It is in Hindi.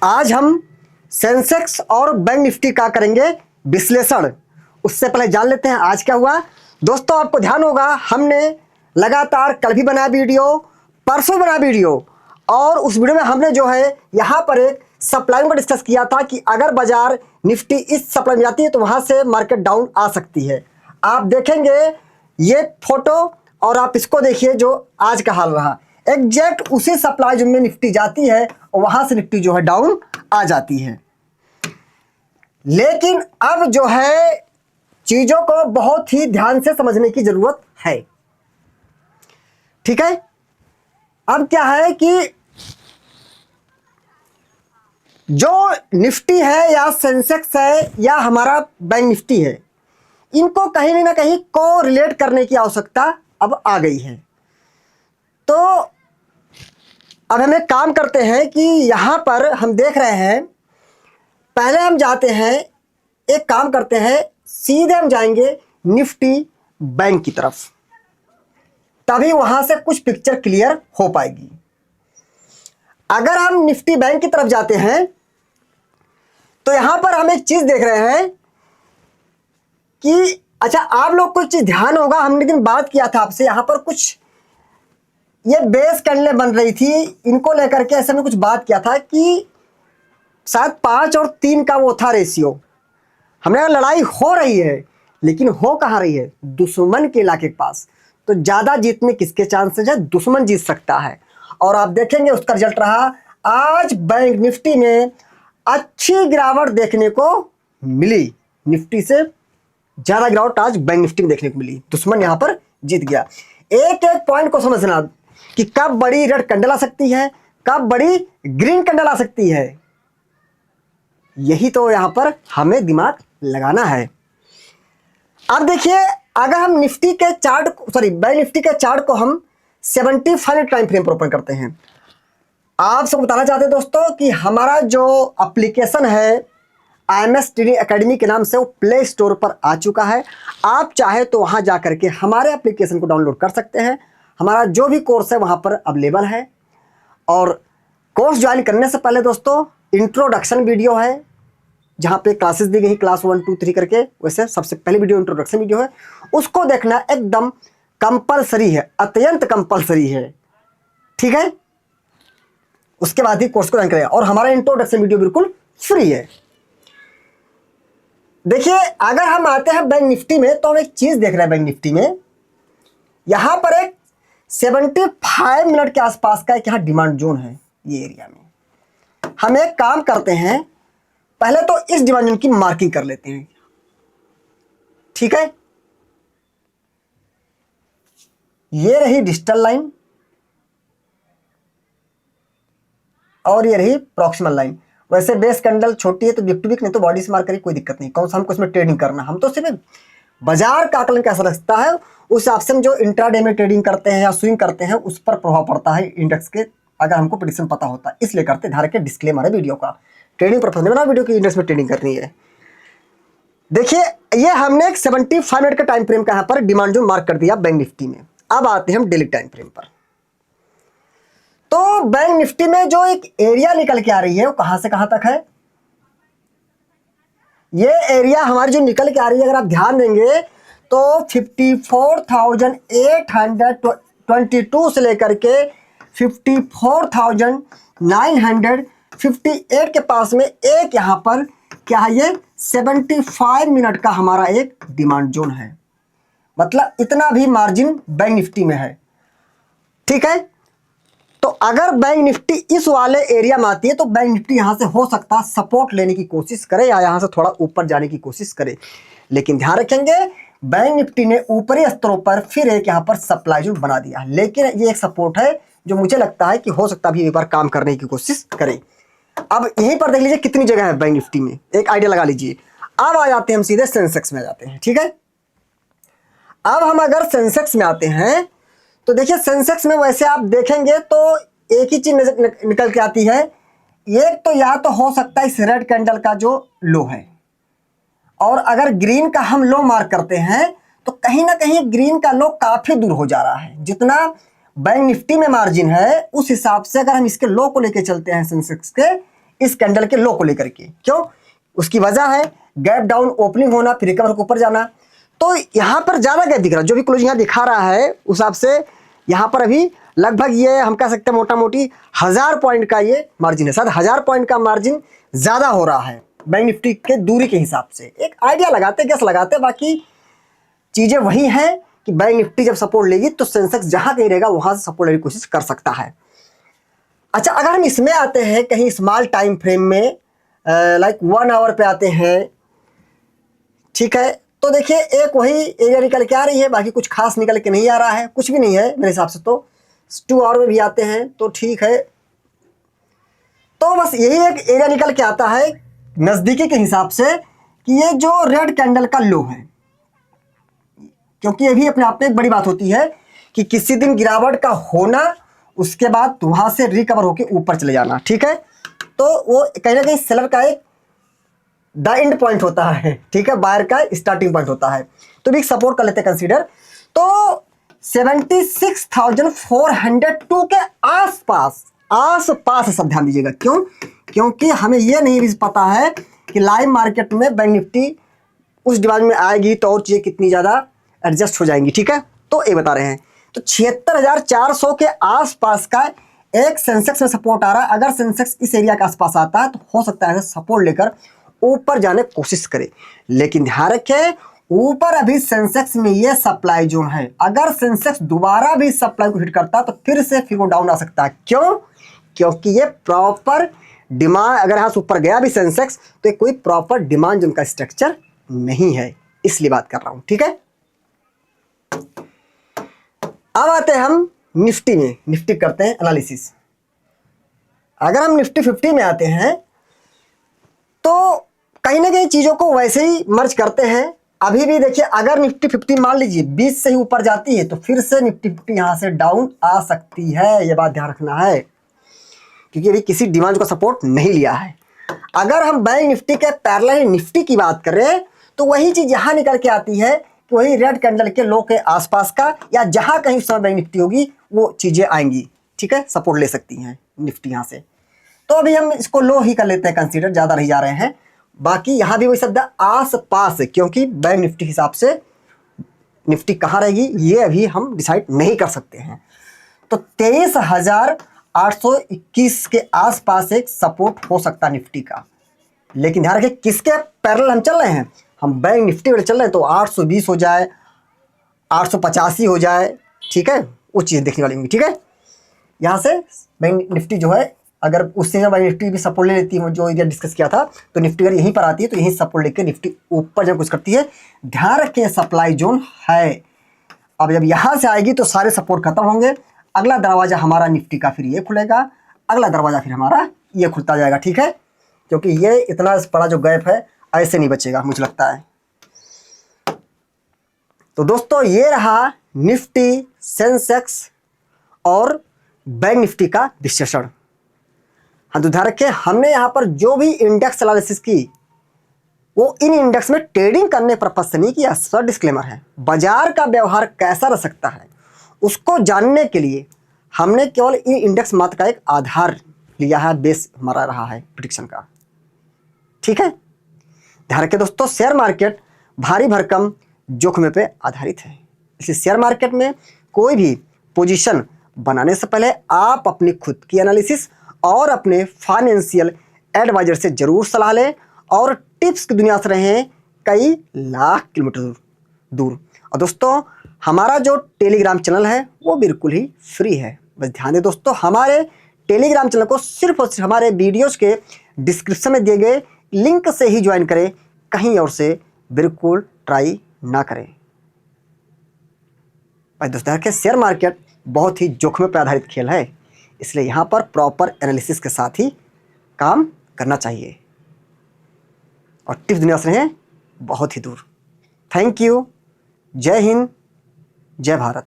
आज हम सेंसेक्स और बैंक निफ्टी का करेंगे विश्लेषण। उससे पहले जान लेते हैं आज क्या हुआ। दोस्तों आपको ध्यान होगा हमने लगातार कल भी बनाया वीडियो, परसों बनाया वीडियो, और उस वीडियो में हमने जो है यहाँ पर एक सप्लाई को डिस्कस किया था कि अगर बाजार निफ्टी इस सप्लाई में जाती है तो वहाँ से मार्केट डाउन आ सकती है। आप देखेंगे ये फोटो और आप इसको देखिए जो आज का हाल रहा, एग्जैक्ट उसी सप्लाई जोन में निफ्टी जाती है और वहां से निफ्टी जो है डाउन आ जाती है। लेकिन अब जो है चीजों को बहुत ही ध्यान से समझने की जरूरत है। ठीक है, अब क्या है कि जो निफ्टी है या सेंसेक्स है या हमारा बैंक निफ्टी है, इनको कहीं ना कहीं को रिलेट करने की आवश्यकता अब आ गई है। तो अब हम एक काम करते हैं कि यहां पर हम देख रहे हैं, पहले हम जाते हैं, एक काम करते हैं, सीधे हम जाएंगे निफ्टी बैंक की तरफ, तभी वहां से कुछ पिक्चर क्लियर हो पाएगी। अगर हम निफ्टी बैंक की तरफ जाते हैं तो यहां पर हम एक चीज देख रहे हैं कि अच्छा, आप लोग को चीज ध्यान होगा, हमने दिन बात किया था आपसे, यहां पर कुछ ये बेस कैंडलें बन रही थी, इनको लेकर के ऐसे में कुछ बात किया था कि शायद 5 और 3 का वो था रेशियो। हमने कहा लड़ाई हो रही है, लेकिन हो कहाँ रही है, दुश्मन के इलाके के पास। तो ज्यादा जीतने किसके चांसेस है, दुश्मन जीत सकता है। और आप देखेंगे उसका रिजल्ट रहा, आज बैंक निफ्टी में अच्छी गिरावट देखने को मिली, निफ्टी से ज्यादा गिरावट आज बैंक निफ्टी में देखने को मिली, दुश्मन यहां पर जीत गया। एक एक पॉइंट को समझना कि कब बड़ी रेड कैंडल आ सकती है, कब बड़ी ग्रीन कैंडल आ सकती है, यही तो यहां पर हमें दिमाग लगाना है। अब देखिए, अगर हम निफ्टी के चार्ट, बैंक निफ्टी के चार्ट को हम 75 टाइम फ्रेम पर ओपन करते हैं। आप सब बताना चाहते हैं दोस्तों कि हमारा जो एप्लीकेशन है IMS ट्रेडिंग एकेडमी के नाम से, वो प्ले स्टोर पर आ चुका है। आप चाहे तो वहां जाकर के हमारे एप्लीकेशन को डाउनलोड कर सकते हैं। हमारा जो भी कोर्स है वहां पर अवेलेबल है। और कोर्स ज्वाइन करने से पहले दोस्तों इंट्रोडक्शन वीडियो है, जहां पे क्लासेस दी गई, क्लास 1 2 3 करके, वैसे सबसे पहली वीडियो इंट्रोडक्शन वीडियो है, उसको देखना एकदम कंपलसरी है, अत्यंत कंपलसरी है। ठीक है, उसके बाद ही कोर्स को ज्वाइन करेगा। और हमारा इंट्रोडक्शन वीडियो बिल्कुल फ्री है। देखिए, अगर हम आते हैं बैंक निफ्टी में तो हम एक चीज देख रहे हैं बैंक निफ्टी में, यहां पर एक 75 मिनट के आसपास का एक यहां डिमांड जोन है। ये एरिया में हम एक काम करते हैं, पहले तो इस डिमांड जोन की मार्किंग कर लेते हैं। ठीक है, ये रही डिजिटल लाइन और ये रही प्रॉक्सिमल लाइन। वैसे बेस कैंडल छोटी है तो वीक टू वीक, नहीं तो बॉडी से मार्क करिए, कोई दिक्कत नहीं। कौन सा हमको इसमें ट्रेडिंग करना, हम तो सिर्फ बाजार का आकलन कैसा लगता है उस हिसाब से हम जो इंट्राडे में ट्रेडिंग करते हैं या स्विंग करते हैं उस पर प्रभाव पड़ता है इंडेक्स के, अगर हमको प्रेडिक्शन पता होता है। इसलिए करते, धारक के डिस्क्लेमर है वीडियो का, ट्रेडिंग पर्पज में बना वीडियो की, इंडेक्स में ट्रेडिंग करनी है। देखिए, ये हमने एक 75 मिनट का टाइम फ्रेम का यहाँ पर डिमांड जोन मार्क कर दिया बैंक निफ्टी में। अब आते हैं हम डेली टाइम फ्रेम पर। तो बैंक निफ्टी में जो एक एरिया निकल के आ रही है वो कहां से कहां तक है, ये एरिया हमारी जो निकल के आ रही है, अगर आप ध्यान देंगे तो 54,822 से लेकर के 54,958 के पास में एक यहां पर क्या है, ये 75 मिनट का हमारा एक डिमांड जोन है। मतलब इतना भी मार्जिन बैंक निफ्टी में है। ठीक है, तो अगर बैंक निफ्टी इस वाले एरिया में आती है तो बैंक निफ्टी यहां से हो सकता है सपोर्ट लेने की कोशिश करे या यहां से थोड़ा ऊपर जाने की कोशिश करे। लेकिन ध्यान रखेंगे, बैंक निफ्टी ने ऊपरी स्तरों पर फिर एक यहां पर सप्लाई जोन बना दिया, लेकिन ये एक सपोर्ट है जो मुझे लगता है कि हो सकता है भी एक बार काम करने की कोशिश करे। अब यहीं पर देख लीजिए कितनी जगह है बैंक निफ्टी में, एक आइडिया लगा लीजिए। अब आ जाते हैं हम सीधे सेंसेक्स में आ जाते हैं। ठीक है, अब हम अगर सेंसेक्स में आते हैं तो देखिए, सेंसेक्स में वैसे आप देखेंगे तो एक ही चीज निकल के आती है, एक तो या तो हो सकता है इस रेड कैंडल का जो लो है, और अगर ग्रीन का हम लो मार्क करते हैं तो कहीं ना कहीं ग्रीन का लो काफी दूर हो जा रहा है। जितना बैंक निफ्टी में मार्जिन है उस हिसाब से अगर हम इसके लो को लेके चलते हैं सेंसेक्स के, इस कैंडल के लो को लेकर के। क्यों? उसकी वजह है गैप डाउन ओपनिंग होना, फिर रिकवर को ऊपर जाना। तो यहां पर ज्यादा गैप दिख रहा है, जो भी क्लोजिंग यहां दिखा रहा है उस हिसाब से यहां पर अभी लगभग ये हम कह सकते हैं मोटा मोटी 1000 पॉइंट का ये मार्जिन है। शायद 1000 पॉइंट का मार्जिन ज्यादा हो रहा है बैंक निफ्टी के दूरी के हिसाब से। एक आइडिया लगाते, गैस लगाते, बाकी चीजें वही है कि बैंक निफ्टी जब सपोर्ट लेगी तो सेंसेक्स जहां कहीं रहेगा वहां से सपोर्ट लेने की कोशिश कर सकता है। अच्छा, अगर हम इसमें आते हैं कहीं स्मॉल टाइम फ्रेम में, लाइक 1 आवर पे आते हैं, ठीक है, तो देखिए एक वही एरिया निकल के आ रही है, बाकी कुछ खास निकल के नहीं आ रहा है, कुछ भी नहीं है मेरे हिसाब से। तो 2 आवर में भी आते हैं तो ठीक है, तो बस यही एक एरिया निकल के आता है नजदीकी के हिसाब से कि ये जो रेड कैंडल का लो है, क्योंकि ये भी अपने आप में एक बड़ी बात होती है कि किसी दिन गिरावट का होना, उसके बाद वहां से रिकवर होकर ऊपर चले जाना, ठीक है। तो वो कहीं ना कहीं सेलर का एक द एंड पॉइंट होता है, ठीक है, बायर का स्टार्टिंग पॉइंट होता है। तो भी सपोर्ट कर लेते हैं कंसीडर। तो 76,402 के आसपास सब ध्यान दीजिएगा। क्यों? क्योंकि हमें यह नहीं भी पता है कि लाइव मार्केट में बैंक निफ्टी उस डिमांड में आएगी तो और चीजें कितनी ज्यादा एडजस्ट हो जाएंगी, ठीक है। तो ये बता रहे हैं तो 76,400 के आसपास का एक सेंसेक्स में सपोर्ट आ रहा है। अगर सेंसेक्स इस एरिया के आसपास आता है तो हो सकता है सपोर्ट लेकर ऊपर जाने की कोशिश करे, लेकिन ध्यान रखें ऊपर अभी सेंसेक्स में ये सप्लाई जोन है। अगर सेंसेक्स दोबारा भी सप्लाई को हिट करता तो फिर वो डाउन आ सकता है। क्यों? क्योंकि ये प्रॉपर डिमांड, अगर यहां से ऊपर गया भी सेंसेक्स तो ये कोई प्रॉपर डिमांड जोन का स्ट्रक्चर नहीं है, इसलिए बात कर रहा हूं, ठीक है। अब आते हैं हम निफ्टी में, निफ्टी करते हैं एनालिसिस। अगर हम निफ्टी 50 में आते हैं तो कहीं ना कहीं चीजों को वैसे ही मर्ज करते हैं। अभी भी देखिए, अगर निफ्टी 50 मान लीजिए 20 से ही ऊपर जाती है तो फिर से निफ्टी 50 यहां से डाउन आ सकती है, यह बात ध्यान रखना है, क्योंकि अभी किसी डिमांड का सपोर्ट नहीं लिया है। अगर हम बैंक निफ्टी के पैरेलल निफ्टी की बात करें तो वही चीज यहां निकल के आती है कि वही रेड कैंडल के लो के आसपास का, या जहां कहीं उस समय बैंक निफ्टी होगी वो चीजें आएंगी, ठीक है, सपोर्ट ले सकती हैं निफ्टी यहां से। तो अभी हम इसको लो ही कर लेते हैं कंसीडर, ज्यादा नहीं जा रहे हैं। बाकी यहां भी वही शब्द आस पास है, क्योंकि बैंक निफ्टी हिसाब से निफ्टी कहां रहेगी ये अभी हम डिसाइड नहीं कर सकते हैं। तो 23,821 के आसपास एक सपोर्ट हो सकता है निफ्टी का, लेकिन ध्यान रखें किसके पैरेलल हम चल रहे हैं। हम बैंक निफ्टी वाले चल रहे हैं तो 820 हो जाए, 885 हो जाए, ठीक है, वो चीज़ देखने वाली होंगी, ठीक है। यहाँ से बैंक निफ्टी जो है, अगर उससे जब बैंक निफ्टी भी सपोर्ट ले लेती है, जो इधर डिस्कस किया था, तो निफ्टी अगर यहीं पर आती है तो यहीं सपोर्ट लेकर निफ्टी ऊपर जब कुछ करती है, ध्यान रखें सप्लाई जोन है। अब जब यहाँ से आएगी तो सारे सपोर्ट खत्म होंगे, अगला दरवाजा हमारा निफ्टी का फिर ये खुलेगा, अगला दरवाजा फिर हमारा ये खुलता जाएगा, ठीक है, क्योंकि ये इतना बड़ा जो गैप है ऐसे नहीं बचेगा मुझे लगता है। तो दोस्तों ये रहा निफ्टी, सेंसेक्स और बैंक निफ्टी का विश्लेषण। हाँ, तो ध्यान रखें हमने यहाँ पर जो भी इंडेक्स एनालिसिस की वो इन इंडेक्स में ट्रेडिंग करने पर्पज से नहीं किया, सर डिस्क्लेमर है। बाजार का व्यवहार कैसा रह सकता है उसको जानने के लिए हमने केवल इन इंडेक्स मात्र का एक आधार लिया है, बेस हमारा रहा है प्रेडिक्शन का, ठीक है। ध्यान रखें दोस्तों, शेयर मार्केट भारी भरकम जोखिम पे आधारित है, इसलिए शेयर मार्केट में कोई भी पोजीशन बनाने से पहले आप अपनी खुद की एनालिसिस और अपने फाइनेंशियल एडवाइजर से जरूर सलाह लें और टिप्स की दुनिया से रहें कई लाख किलोमीटर दूर। और दोस्तों हमारा जो टेलीग्राम चैनल है वो बिल्कुल ही फ्री है। बस ध्यान दें दोस्तों, हमारे टेलीग्राम चैनल को सिर्फ और सिर्फ हमारे वीडियोस के डिस्क्रिप्शन में दिए गए लिंक से ही ज्वाइन करें, कहीं और से बिल्कुल ट्राई ना करें। भाई दोस्तों देखिए, शेयर मार्केट बहुत ही जोखिम पर आधारित खेल है, इसलिए यहाँ पर प्रॉपर एनालिसिस के साथ ही काम करना चाहिए और टिप्स दुनिया से रहें बहुत ही दूर। थैंक यू, जय हिंद, जय भारत।